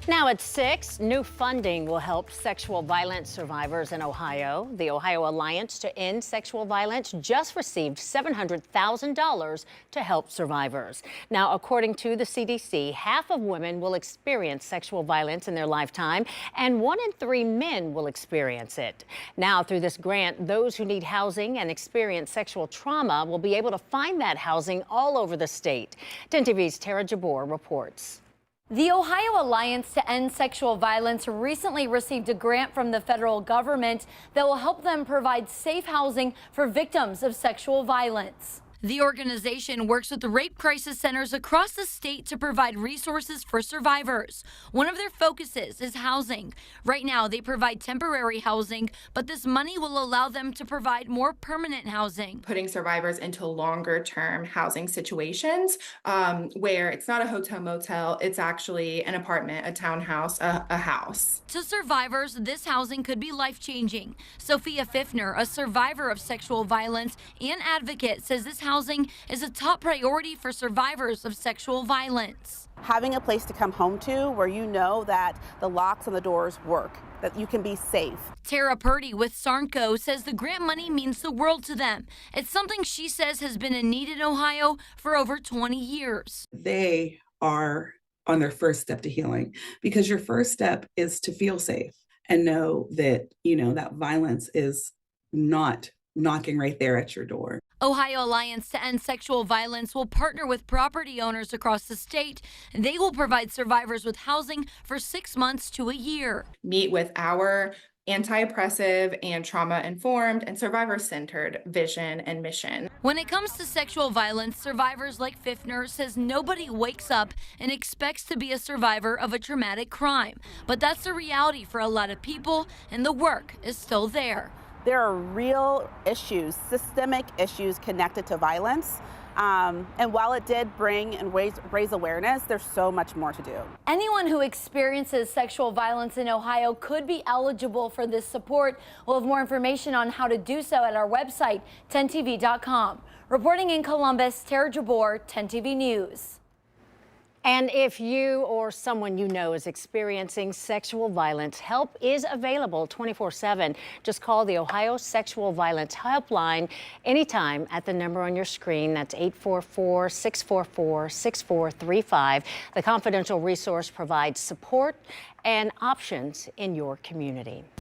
Now at 6, new funding will help sexual violence survivors in Ohio. The Ohio Alliance to End Sexual Violence just received $700,000 to help survivors. Now, according to the CDC, half of women will experience sexual violence in their lifetime, and 1 in 3 men will experience it. Now, through this grant, those who need housing and experience sexual trauma will be able to find that housing all over the state. 10 TV's Tara Jabor reports. The Ohio Alliance to End Sexual Violence recently received a grant from the federal government that will help them provide safe housing for victims of sexual violence. The organization works with rape crisis centers across the state to provide resources for survivors. One of their focuses is housing. Right now, they provide temporary housing, but this money will allow them to provide more permanent housing. Putting survivors into longer-term housing situations where it's not a hotel motel, it's actually an apartment, a townhouse, a house. To survivors, this housing could be life-changing. Sophia Pfiffner, a survivor of sexual violence and advocate, says this housing is a top priority for survivors of sexual violence. Having a place to come home to where you know that the locks on the doors work, that you can be safe. Tara Purdy with Sarnco says the grant money means the world to them. It's something she says has been in need in Ohio for over 20 years. They are on their first step to healing, because your first step is to feel safe and know that, that violence is not knocking right there at your door. Ohio Alliance to End Sexual Violence will partner with property owners across the state. They will provide survivors with housing for 6 months to a year. Meet with our anti-oppressive and trauma-informed and survivor-centered vision and mission. When it comes to sexual violence, survivors like Pfiffner says nobody wakes up and expects to be a survivor of a traumatic crime. But that's the reality for a lot of people, and the work is still there. There are real issues, systemic issues connected to violence. And while it did bring and raise awareness, there's so much more to do. Anyone who experiences sexual violence in Ohio could be eligible for this support. We'll have more information on how to do so at our website, 10tv.com. Reporting in Columbus, Tara Jabor, 10 TV News. And if you or someone you know is experiencing sexual violence, help is available 24/7. Just call the Ohio Sexual Violence Helpline anytime at the number on your screen. That's 844-644-6435. The confidential resource provides support and options in your community.